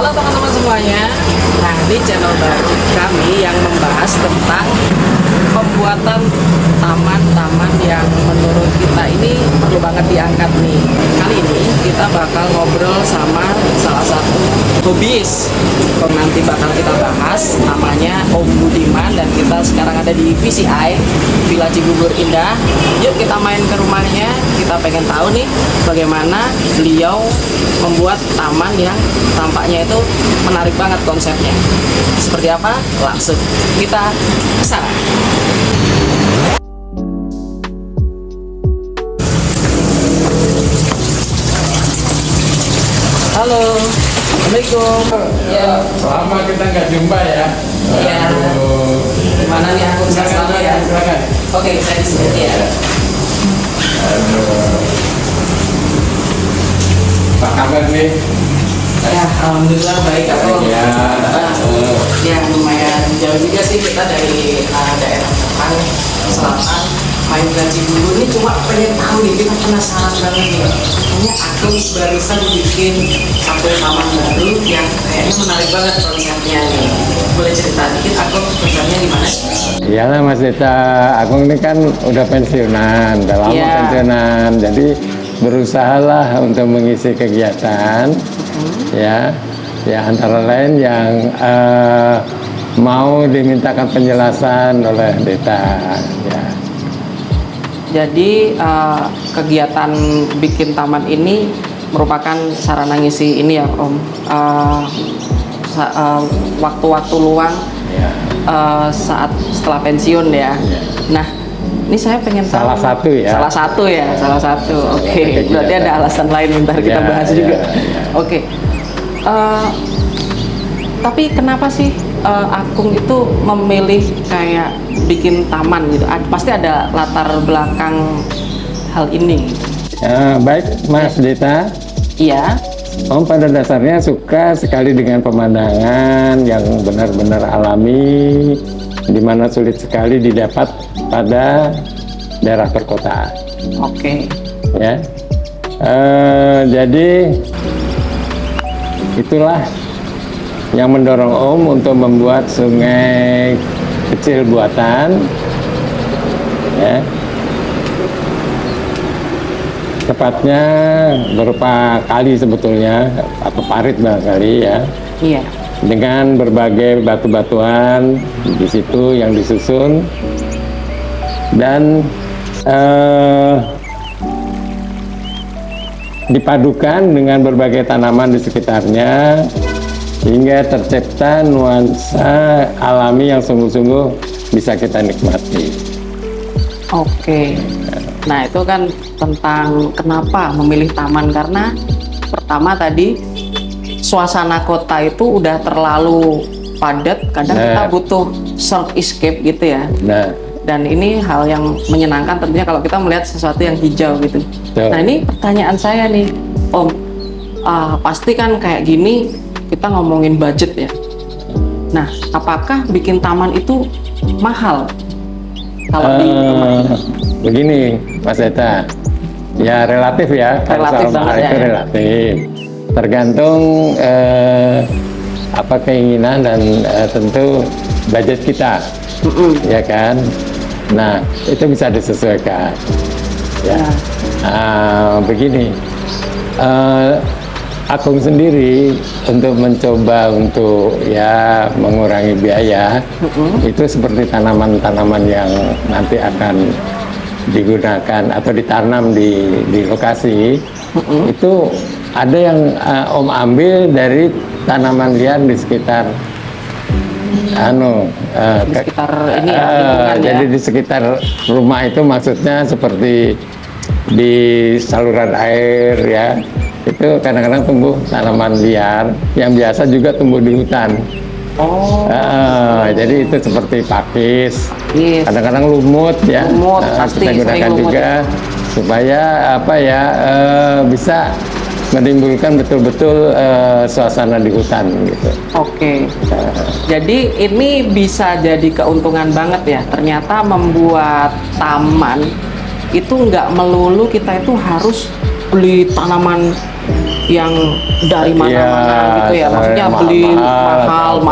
Halo teman-teman semuanya. Nah, ini channel baru kami yang membahas tentang pembuatan taman-taman yang menurut kita ini perlu banget diangkat nih. Kali ini kita bakal ngobrol sama salah satu hobis. Nanti bakal kita bahas, namanya Om Budiman, dan kita sekarang ada di VCI Villa Cibubur Indah. Yuk kita main ke rumahnya. Kita pengen tahu nih bagaimana beliau membuat taman yang tampaknya itu menarik banget konsepnya. Seperti apa? Langsung kita ke sana. Halo, Assalamualaikum. Ya, Lama kita nggak jumpa ya. Iya. Gimana nih aku bisa selalu ya? Silakan. Oke, saya di sini ya. Aduh. Apa kabar nih? Ya, alhamdulillah baik aku. Ya. Ya lumayan jauh juga sih kita dari daerah Jepang Selatan main ke Cibubur ini, cuma pengen tahu nih, kita penasaran banget nih. Kayaknya aku barusan bikin satu taman baru yang kayaknya menarik banget konsepnya nih. Boleh cerita dikit aku konsepnya gimana? Iyalah Mas Dita, Agung ini kan udah pensiunan, udah lama Iya. pensiunan, jadi berusahalah untuk mengisi kegiatan, ya antara lain yang mau dimintakan penjelasan oleh Dita, ya. Jadi kegiatan bikin taman ini merupakan sarana ngisi ini ya Om, waktu-waktu luang Ya. saat setelah pensiun ya. Ya. Nah, ini saya pengen tahu. Salah satu ya. Salah satu. Oke, kegiatan. berarti ada alasan lain, ntar kita Ya, bahas ya, juga. ya. Oke. Tapi kenapa sih Agung itu memilih kayak bikin taman gitu? Pasti ada latar belakang hal ini. Baik Mas Dita. Iya. Om pada dasarnya suka sekali dengan pemandangan yang benar-benar alami, di mana sulit sekali didapat pada daerah perkotaan. Oke. Ya, jadi itulah yang mendorong Om untuk membuat sungai kecil buatan, ya. Tepatnya berupa kali sebetulnya, atau parit barangkali ya, Iya. dengan berbagai batu-batuan di situ yang disusun, dan dipadukan dengan berbagai tanaman di sekitarnya hingga tercipta nuansa alami yang sungguh-sungguh bisa kita nikmati. Oke. Nah, itu kan tentang kenapa memilih taman, karena pertama tadi suasana kota itu udah terlalu padat, kadang kita butuh self escape gitu ya. Nah, Dan ini hal yang menyenangkan tentunya kalau kita melihat sesuatu yang hijau gitu. Betul. Nah, ini pertanyaan saya nih, Om. Pasti kan kayak gini kita ngomongin budget ya. Nah, apakah bikin taman itu mahal? Kalau di begini Mas Eta, ya relatif ya, kalau Relatif soal mahal banget itu ya. relatif, tergantung apa keinginan dan tentu budget kita, ya kan. Nah, itu bisa disesuaikan, ya. Begini, Agung sendiri untuk mencoba untuk ya mengurangi biaya, itu seperti tanaman-tanaman yang nanti akan digunakan atau ditanam di lokasi, itu ada yang Om ambil dari tanaman liar di sekitar di sekitar ini ya, lingkungan ya. jadi di sekitar rumah itu, maksudnya seperti di saluran air ya, itu kadang-kadang tumbuh tanaman liar yang biasa juga tumbuh di hutan. Oh. Jadi itu seperti pakis, Yes. kadang-kadang lumut ya. Lumut, pasti kita sering gunakan lumut juga supaya apa ya, bisa menimbulkan betul-betul suasana di hutan gitu. Oke. Jadi ini bisa jadi keuntungan banget ya. Ternyata membuat taman itu nggak melulu kita itu harus beli tanaman yang dari mana-mana gitu ya, maksudnya beli mahal.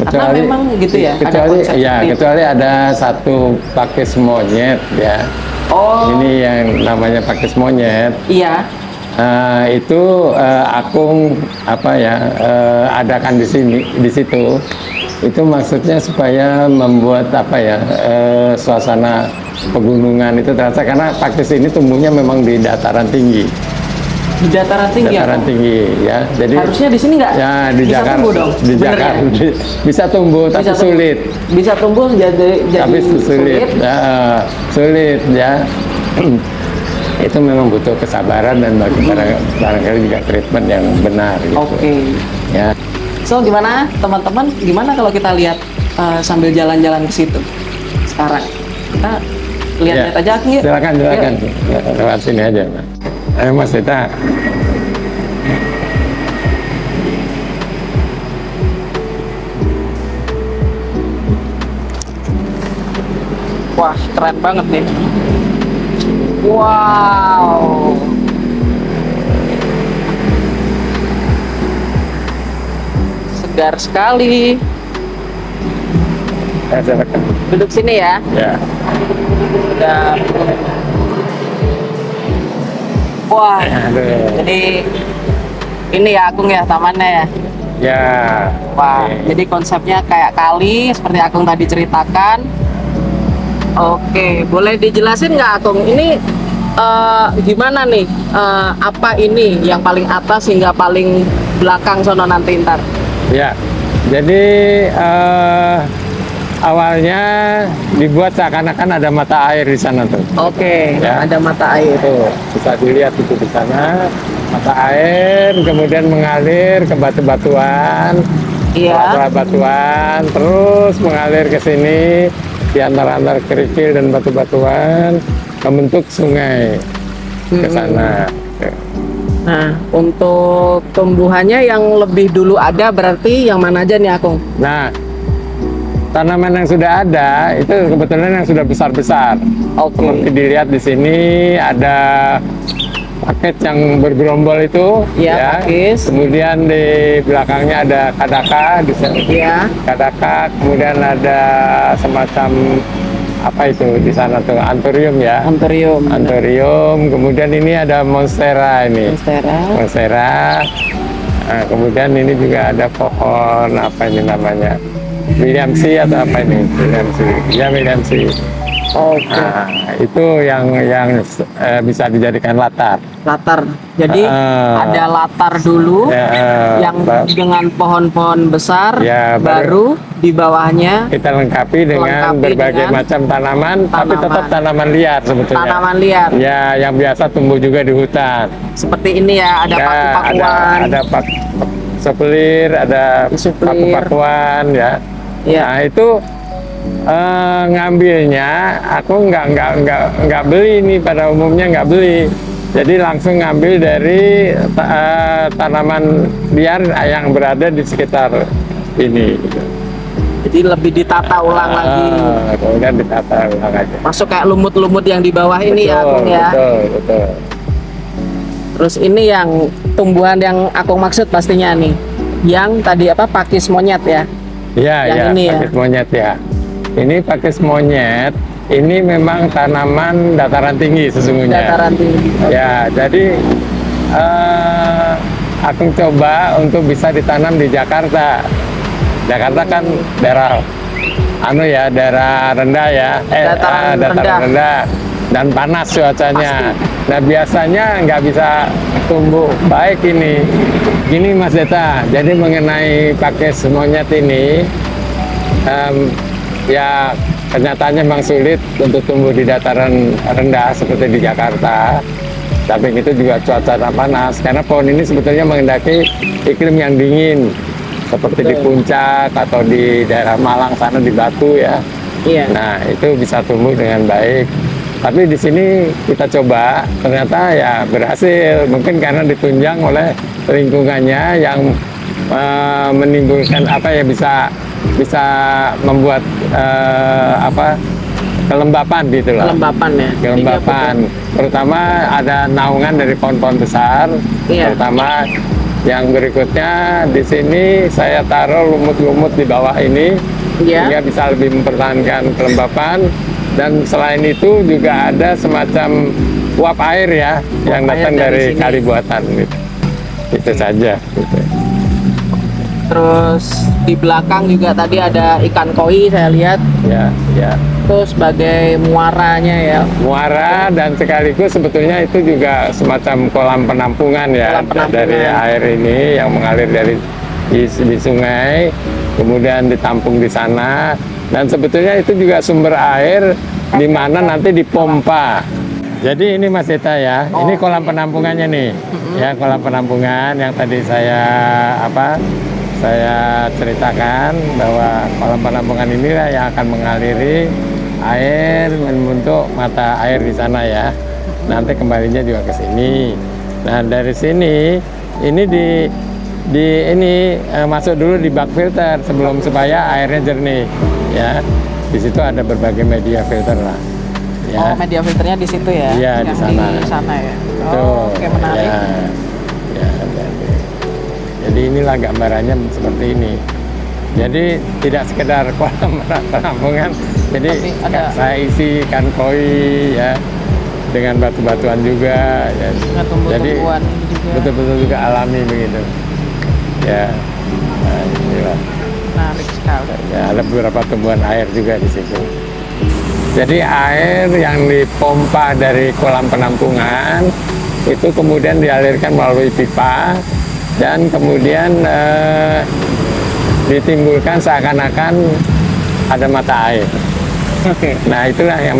Karena memang gitu ya, kecuali, ada konsep ya, seperti itu. kecuali ada satu pakis monyet ya. Oh, Ini yang namanya pakis monyet. iya. Itu Akung apa ya adakan di sini, di situ. Itu maksudnya supaya membuat apa ya suasana pegunungan itu terasa, karena pakis ini tumbuhnya memang di dataran tinggi. Di dataran tinggi ya. Dataran tinggi ya. Jadi Harusnya di sini nggak ya di bisa Jakarta, tumbuh dong. di Bener Jakarta ya? bisa tumbuh tapi Bisa tumbuh. sulit. Bisa tumbuh jadi Tapi sulit, sulit. ya, sulit ya. Itu memang butuh kesabaran dan barangkali juga treatment yang benar gitu. Oke. Ya. So gimana teman-teman? Gimana kalau kita lihat sambil jalan-jalan ke situ sekarang? Kita lihat-lihat aja yuk. Silakan. Ya, lewat sini aja. Ayo Mas Dita. Wah, keren banget nih. Wow. Segar sekali. Silakan. Duduk sini ya. Ya. Dan wah, Aduh. jadi ini ya Agung ya tamannya ya. Ya. Wah, Oke. jadi konsepnya kayak kali seperti Agung tadi ceritakan. Oke, boleh dijelasin nggak Agung? Ini gimana nih? Apa ini yang paling atas hingga paling belakang sono nanti ntar? Ya. Jadi awalnya dibuat seakan-akan ada mata air di sana tuh. Oke, Ya. ada mata air. Tuh, bisa dilihat itu di sana. Mata air kemudian mengalir ke batu-batuan. Iya. Batuan terus mengalir ke sini di antara kerikil dan batu-batuan membentuk sungai ke sana. Nah, untuk tumbuhannya yang lebih dulu ada berarti yang mana aja nih Agung? Nah, tanaman yang sudah ada itu kebetulan yang sudah besar-besar. Oke. Seperti dilihat di sini ada paket yang bergerombol itu, Iya, pakis. Kemudian di belakangnya ada kadaka, di sana. Iya. Kadaka, kemudian ada semacam apa itu di sana tuh anthurium ya. Anthurium. Anthurium, kemudian ini ada monstera ini. Monstera. Monstera. Nah, kemudian ini juga ada pohon apa ini namanya? Williamsea atau apa ini? Williamsea. Ya, Williamsea. Oke. Nah, itu yang bisa dijadikan latar. Latar. Jadi ada latar dulu Ya, yang dengan pohon-pohon besar, Ya, baru di bawahnya kita lengkapi dengan Lengkapi berbagai dengan macam tanaman, tapi tanaman. tetap tanaman liar sebetulnya. tanaman liar. Ya, yang biasa tumbuh juga di hutan. Seperti ini ya, ada Ya, paku-pakuan. ada sepelir, ada Sepelir. paku-pakuan ya. Ya. Nah, itu ngambilnya aku nggak beli ini, pada umumnya nggak beli. Jadi langsung ngambil dari tanaman liar yang berada di sekitar ini. Jadi lebih ditata ulang lagi. Kemudian ditata ulang aja. Masuk kayak lumut-lumut yang di bawah ini ya, Agung ya. Betul. Terus ini yang tumbuhan yang aku maksud pastinya nih. Yang tadi apa pakis monyet ya. Iya, Yang ya, ini ya? pakis monyet ya. Ini pakis monyet, ini memang tanaman dataran tinggi sesungguhnya. Dataran tinggi. Ya, jadi aku coba untuk bisa ditanam di Jakarta. Jakarta kan daerah daerah rendah ya, Dataran rendah dan panas cuacanya. Nah, biasanya nggak bisa tumbuh baik ini. Gini Mas Deta, jadi mengenai pakis monyet ini, ya kenyataannya memang sulit untuk tumbuh di dataran rendah seperti di Jakarta. Tapi itu juga cuaca panas, karena pohon ini sebetulnya mengendaki iklim yang dingin, seperti di puncak atau di daerah Malang sana di Batu ya. Iya. Nah, itu bisa tumbuh dengan baik. Tapi di sini kita coba, ternyata ya berhasil. Mungkin karena ditunjang oleh lingkungannya yang menimbulkan bisa membuat kelembapan gitu loh. Kelembapan ya. Kelembapan, terutama ada naungan dari pohon-pohon besar. Iya. Terutama yang berikutnya di sini saya taruh lumut-lumut di bawah ini, Iya. sehingga bisa lebih mempertahankan kelembapan. Dan selain itu juga ada semacam uap air ya, yang air datang dari dari sini. kali buatan gitu. Itu saja. Gitu. Terus di belakang juga tadi ada ikan koi saya lihat. Ya, ya. Itu sebagai muaranya ya. Muara dan sekaligus sebetulnya itu juga semacam kolam penampungan ya, Kolam penampungan. dari air ini yang mengalir dari di sungai, kemudian ditampung di sana, dan sebetulnya itu juga sumber air di mana nanti dipompa. Jadi ini Mas Eta ya, ini kolam penampungannya nih, ya kolam penampungan yang tadi saya ceritakan bahwa kolam penampungan inilah yang akan mengaliri air membentuk mata air di sana ya. Nanti kembalinya juga ke sini. Nah dari sini ini masuk dulu di bak filter supaya airnya jernih ya. Di situ ada berbagai media filter lah. Ya. Oh, media filternya di situ ya? Iya, di sana. Di sana ya. Tuh, Oke, menarik. Ya, jadi inilah gambarannya seperti ini. Jadi tidak sekedar kolam penampungan, jadi Tapi ada- saya isi ikan koi ya dengan batu-batuan juga. Ya. Dengan Jadi tumbuh-tumbuhan juga. betul-betul juga alami begitu. Ya, nah, inilah. Menarik sekali. Ya, ada beberapa tumbuhan air juga di situ. Jadi air yang dipompa dari kolam penampungan itu kemudian dialirkan melalui pipa dan kemudian ditimbulkan seakan-akan ada mata air. Nah itulah yang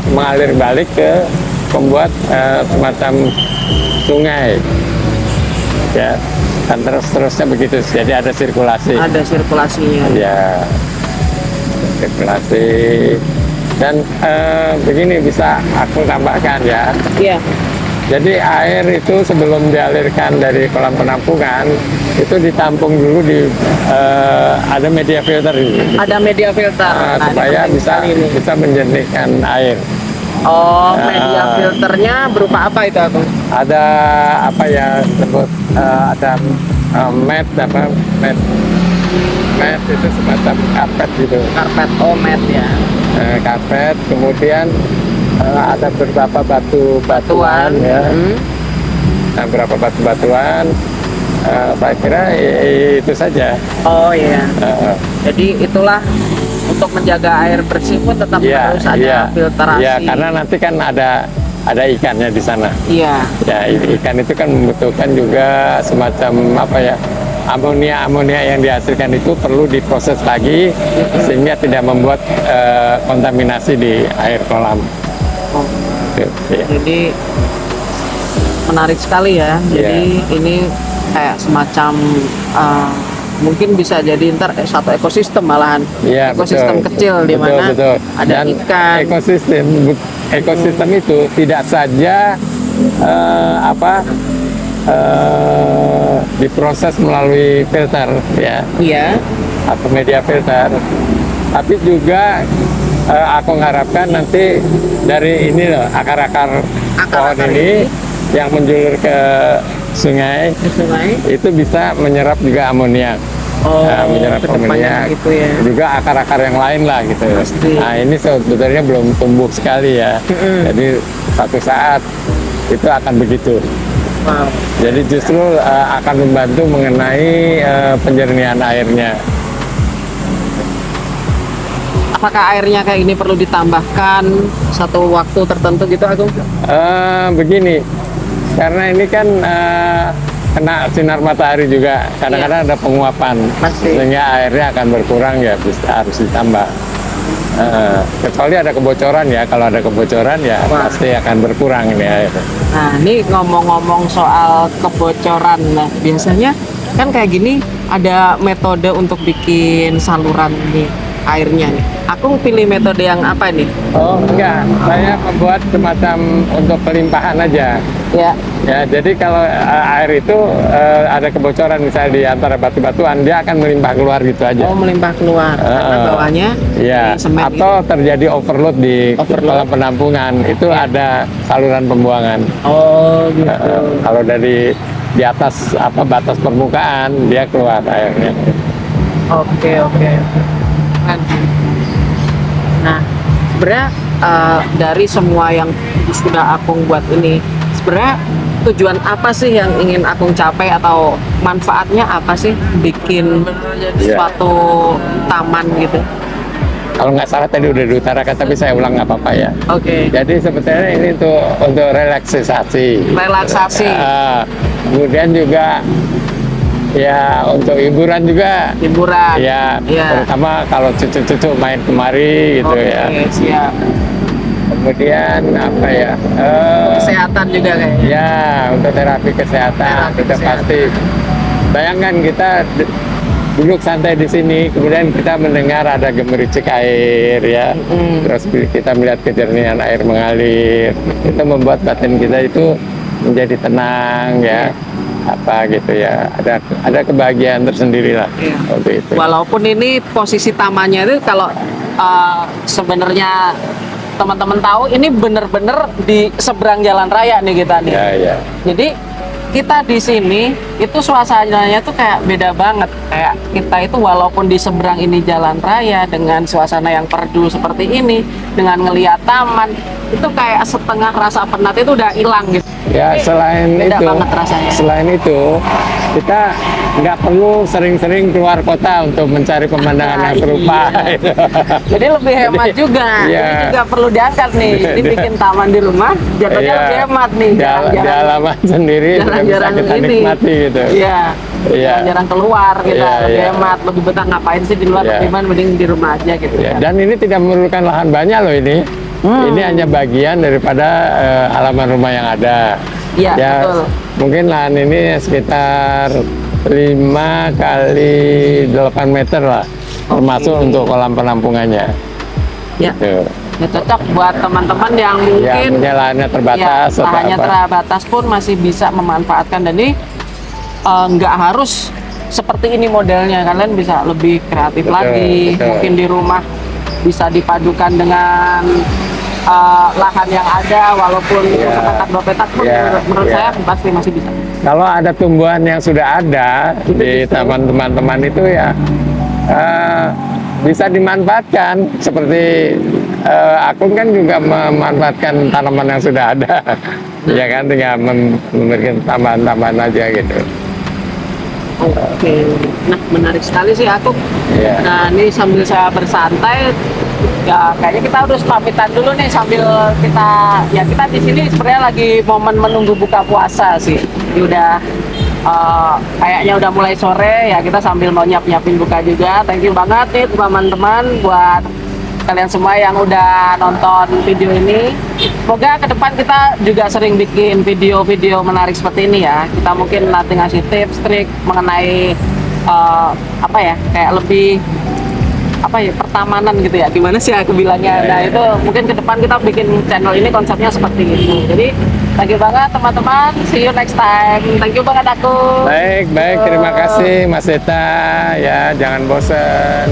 mengalir balik ke membuat semacam sungai. Ya, dan terus-terusnya begitu. Jadi ada sirkulasi. Ada sirkulasinya. Ya, sirkulasi. Dan begini bisa aku tambahkan ya. Iya. Jadi air itu sebelum dialirkan dari kolam penampungan itu ditampung dulu di ada media filter ini. Ada media filter. Nah, ini Supaya penting bisa sekali ini. menjernihkan air. Oh, media filternya berupa apa itu, Agung? Ada apa ya sebut ada mat itu semacam karpet gitu. Karpet, oh mat ya. Karpet, kemudian ada beberapa batu-batuan ya. Nah, beberapa batu-batuan saya kira itu saja. Oh iya. Jadi itulah untuk menjaga air bersih pun tetap harus ada filtrasi. Iya, karena nanti kan ada ikannya di sana. Iya. Ya, ikan itu kan membutuhkan juga semacam apa ya, amonia yang dihasilkan itu perlu diproses lagi sehingga tidak membuat kontaminasi di air kolam. Oh, Ya. jadi menarik sekali ya. Jadi ini kayak semacam mungkin bisa jadi ntar satu ekosistem malahan. Ya, Ekosistem betul. kecil di mana ada Dan ikan. ekosistem itu tidak saja diproses melalui filter ya Iya. atau media filter, tapi juga aku mengharapkan nanti dari ini loh akar-akar pohon ini yang menjulur ke sungai Di sungai. itu bisa menyerap juga amoniak. Oh, Menyerap amoniak gitu ya. juga akar-akar yang lain lah gitu. Pasti. Nah ini sebetulnya belum tumbuh sekali ya. Jadi suatu saat itu akan begitu. Wow. Jadi justru akan membantu mengenai penjernihan airnya. Apakah airnya kayak gini perlu ditambahkan satu waktu tertentu gitu, Agung? Begini, karena ini kan kena sinar matahari juga, kadang-kadang ada penguapan, Pasti. sehingga airnya akan berkurang ya harus ditambah. Kecuali ada kebocoran ya, kalau ada kebocoran ya Wah. pasti akan berkurang ini air. Nah, ini ngomong-ngomong soal kebocoran, nah biasanya kan kayak gini ada metode untuk bikin saluran nih airnya nih. Aku pilih metode yang apa nih? Oh enggak, saya membuat semacam untuk pelimpahan aja. Ya. Ya, jadi kalau air itu ada kebocoran misalnya di antara batu-batuan, dia akan melimpah keluar gitu aja. Oh, melimpah keluar karena bawahnya Ya, di semen atau terjadi overload di kolam penampungan, itu ada saluran pembuangan. Oh, gitu. Kalau dari di atas batas permukaan dia keluar airnya. Oke. Kan. Nah, sebenarnya dari semua yang sudah Akung buat ini, sebenarnya tujuan apa sih yang ingin Akung capai atau manfaatnya apa sih bikin suatu taman gitu? Kalau nggak salah tadi udah diutarakan, tapi saya ulang nggak apa-apa ya. Oke. Jadi sebetulnya ini untuk relaksasi. Relaksasi. Kemudian juga ya untuk hiburan juga. Hiburan. Ya, terutama kalau cucu-cucu main kemari gitu ya. Oke, siap. Kemudian apa ya? Kesehatan juga kayaknya. Ya, untuk terapi kesehatan kita pasti. Bayangkan kita duduk santai di sini, kemudian kita mendengar ada gemericik air ya, terus kita melihat kejernihan air mengalir, itu membuat batin kita itu menjadi tenang ya, apa gitu ya, ada kebahagiaan tersendiri lah untuk itu. Walaupun ini posisi tamannya itu kalau sebenarnya teman-teman tahu ini bener-bener di seberang jalan raya nih kita nih. Ya. Jadi kita di sini itu suasananya tuh kayak beda banget. Kayak kita itu walaupun di seberang ini jalan raya dengan suasana yang perdu seperti ini, dengan ngeliat taman, itu kayak setengah rasa penat itu udah hilang gitu. Ya, selain beda itu, banget rasanya. selain itu kita nggak perlu sering-sering keluar kota untuk mencari pemandangan yang serupa. Jadi lebih hemat juga. Iya. Ini juga perlu diangkat nih. Ini bikin taman di rumah, jatuhnya lebih hemat nih. Di halaman sendiri bisa kita nikmati gitu. Iya. Jarang keluar kita, lebih hemat, lebih betah ngapain sih di luar, mending di rumah aja gitu. Dan ini tidak memerlukan lahan banyak loh ini. Ini hanya bagian daripada halaman rumah yang ada. Iya, ya, betul. Mungkin lahan ini sekitar 5 kali 8 meter lah, termasuk untuk kolam penampungannya. Ya. Gitu. Ya, cocok buat teman-teman yang mungkin lahannya terbatas. Lahannya terbatas pun masih bisa memanfaatkan, dan ini nggak harus seperti ini modelnya, kalian bisa lebih kreatif lagi. Betul. Mungkin di rumah bisa dipadukan dengan lahan yang ada, walaupun sepetak dua petak pun menurut saya pasti masih bisa. Kalau ada tumbuhan yang sudah ada di taman teman-teman itu ya bisa dimanfaatkan, seperti aku kan juga memanfaatkan tanaman yang sudah ada. Ya kan, tinggal memberikan tambahan-tambahan aja gitu. Oke, nah menarik sekali sih aku. Nah, ini sambil saya bersantai, ya kayaknya kita harus pamitan dulu nih sambil kita di sini sebenarnya lagi momen menunggu buka puasa sih. Ini udah kayaknya udah mulai sore ya, kita sambil mau nyiapin buka juga. Thank you banget nih teman-teman buat kalian semua yang udah nonton video ini. Semoga ke depan kita juga sering bikin video-video menarik seperti ini ya. Kita mungkin nanti ngasih tips, trik mengenai kayak lebih pertamanan gitu ya. Gimana sih aku bilangnya? Nah, itu mungkin ke depan kita bikin channel ini konsepnya seperti itu. Jadi thank you banget teman-teman. See you next time. Thank you banget aku. Baik, terima kasih Mas Eta ya, jangan bosan.